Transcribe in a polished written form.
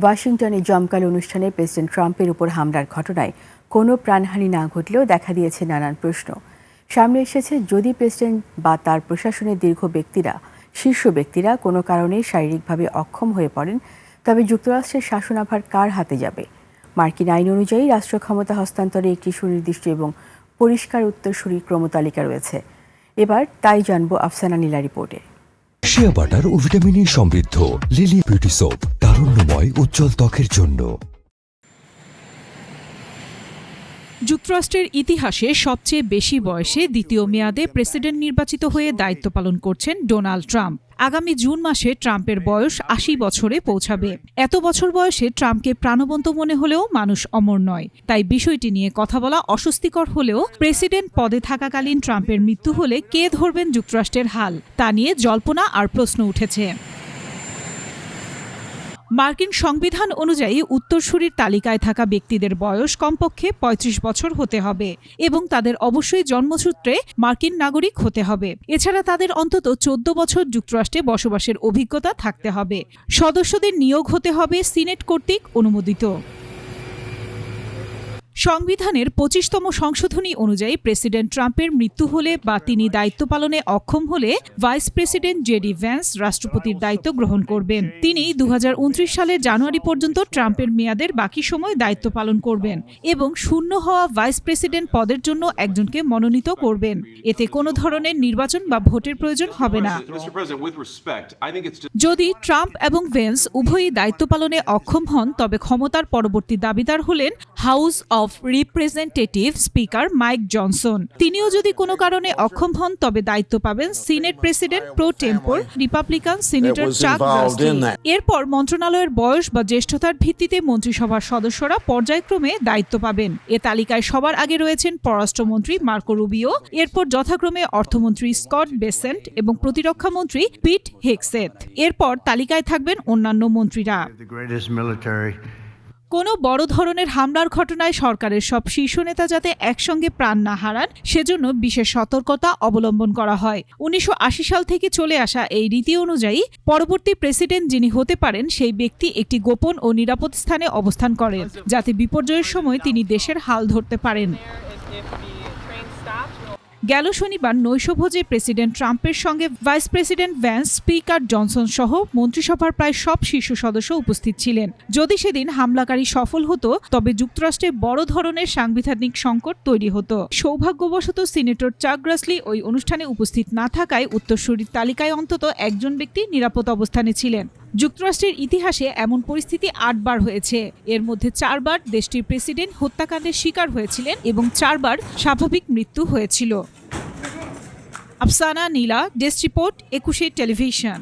ওয়াশিংটনে জমকালো অনুষ্ঠানে প্রেসিডেন্ট ট্রাম্পের উপর হামলার ঘটনায় কোনো প্রাণহানি না ঘটলেও দেখা দিয়েছে নানান প্রশ্ন। সামনে এসেছে, যদি প্রেসিডেন্ট বা তার প্রশাসনের শীর্ষ ব্যক্তিরা কোনো কারণে শারীরিকভাবে অক্ষম হয়ে পড়েন, তবে যুক্তরাষ্ট্রের শাসনাভার কার হাতে যাবে? মার্কিন আইন অনুযায়ী রাষ্ট্র ক্ষমতা হস্তান্তরে একটি সুনির্দিষ্ট এবং পরিষ্কার উত্তরসূরি ক্রমতালিকা রয়েছে। এবার তাই জানবো আফসানা নীলা রিপোর্টে। শিয়া বাটার ও ভিটামিন সমৃদ্ধ লিলি বিউটি সোপ, তারুণ্যময় উজ্জ্বল ত্বকের জন্য। যুক্তরাষ্ট্রের ইতিহাসে সবচেয়ে বেশি বয়সে দ্বিতীয় মেয়াদে প্রেসিডেন্ট নির্বাচিত হয়ে দায়িত্ব পালন করছেন ডোনাল্ড ট্রাম্প। আগামী জুন মাসে ট্রাম্পের বয়স ৮০ বছরে পৌঁছাবে। এত বছর বয়সে ট্রাম্পকে প্রাণবন্ত মনে হলেও মানুষ অমর নয়, তাই বিষয়টি নিয়ে কথা বলা অস্বস্তিকর হলেও প্রেসিডেন্ট পদে থাকাকালীন ট্রাম্পের মৃত্যু হলে কে ধরবেন যুক্তরাষ্ট্রের হাল, তা নিয়ে জল্পনা আর প্রশ্ন উঠেছে। মার্কিন সংবিধান অনুযায়ী উত্তরসূরির তালিকায় থাকা ব্যক্তিদের বয়স কমপক্ষে ৩৫ বছর হতে হবে এবং তাদের অবশ্যই জন্মসূত্রে মার্কিন নাগরিক হতে হবে। এছাড়া তাদের অন্তত ১৪ বছর যুক্তরাষ্ট্রে বসবাসের অভিজ্ঞতা থাকতে হবে। সদস্যদের নিয়োগ হতে হবে সিনেট কর্তৃক অনুমোদিত। সংবিধানের ২৫তম সংশোধনী অনুযায়ী প্রেসিডেন্ট ট্রাম্পের মৃত্যু হলে বা তিনি দায়িত্ব পালনে অক্ষম হলে ভাইস প্রেসিডেন্ট জেডি ভ্যান্স রাষ্ট্রপতির দায়িত্ব গ্রহণ করবেন। তিনি ২০২৯ সালের জানুয়ারি পর্যন্ত ট্রাম্পের মেয়াদের বাকি সময় দায়িত্ব পালন করবেন এবং শূন্য হওয়া ভাইস প্রেসিডেন্ট পদের জন্য একজনকে মনোনীত করবেন। এতে কোনো ধরনের নির্বাচন বা ভোটের প্রয়োজন হবে না। যদি ট্রাম্প এবং ভ্যান্স উভয়ই দায়িত্ব পালনে অক্ষম হন, তবে ক্ষমতার পরবর্তী দাবিদার হলেন House of Representative Speaker Mike Johnson. তিনিও যদি কোনো কারণে অক্ষম হন, তবে দায়িত্ব পাবেন Senate president pro tempore Republican senator Chuck Grassley. এরপর মন্ত্রণালয়ের বয়স বা জ্যেষ্ঠতার ভিত্তিতে মন্ত্রিসভার সদস্যরা পর্যায়ক্রমে দায়িত্ব পাবেন। এ তালিকায় সবার আগে রয়েছেন পররাষ্ট্রমন্ত্রী মার্কো রুবিও, এরপর যথাক্রমে অর্থমন্ত্রী স্কট বেসেন্ট এবং প্রতিরক্ষামন্ত্রী পিট হেগসেথ। এরপর তালিকায় থাকবেন অন্যান্য মন্ত্রীরা। কোনো বড় ধরনের হামলার ঘটনায় সরকারের সব শীর্ষ নেতা যাতে একসঙ্গে প্রাণ না হারান, সেজন্য বিশেষ সতর্কতা অবলম্বন করা হয়। ১৯৮০ সাল থেকে চলে আসা এই রীতি অনুযায়ী পরবর্তী প্রেসিডেন্ট যিনি হতে পারেন, সেই ব্যক্তি একটি গোপন ও নিরাপদ স্থানে অবস্থান করেন, যাতে বিপর্যয়ের সময় তিনি দেশের হাল ধরতে পারেন। গেল শনিবার নৈশভোজে প্রেসিডেন্ট ট্রাম্পের সঙ্গে vice president Vance, speaker Johnson সহ মন্ত্রিসভার প্রায় সব শীর্ষ সদস্য উপস্থিত ছিলেন। যদি সেদিন হামলাকারী সফল হতো, তবে যুক্তরাষ্ট্রে বড় ধরনের সাংবিধানিক সংকট তৈরি হতো। সৌভাগ্যবশত সিনেটর চাক গ্রাসলি ওই অনুষ্ঠানে উপস্থিত না থাকায় উত্তরসূরির তালিকায় অন্তত একজন ব্যক্তি নিরাপদ অবস্থানে ছিলেন। যুক্তরাষ্ট্রের ইতিহাসে এমন পরিস্থিতি ৮ বার হয়েছে। এর মধ্যে ৪ বার দেশটির প্রেসিডেন্ট হত্যাকাণ্ডের শিকার হয়েছিলেন এবং ৪ বার স্বাভাবিক মৃত্যু হয়েছিল। আফসানা নীলা, ডেস্ক রিপোর্ট, ২১ টেলিভিশন।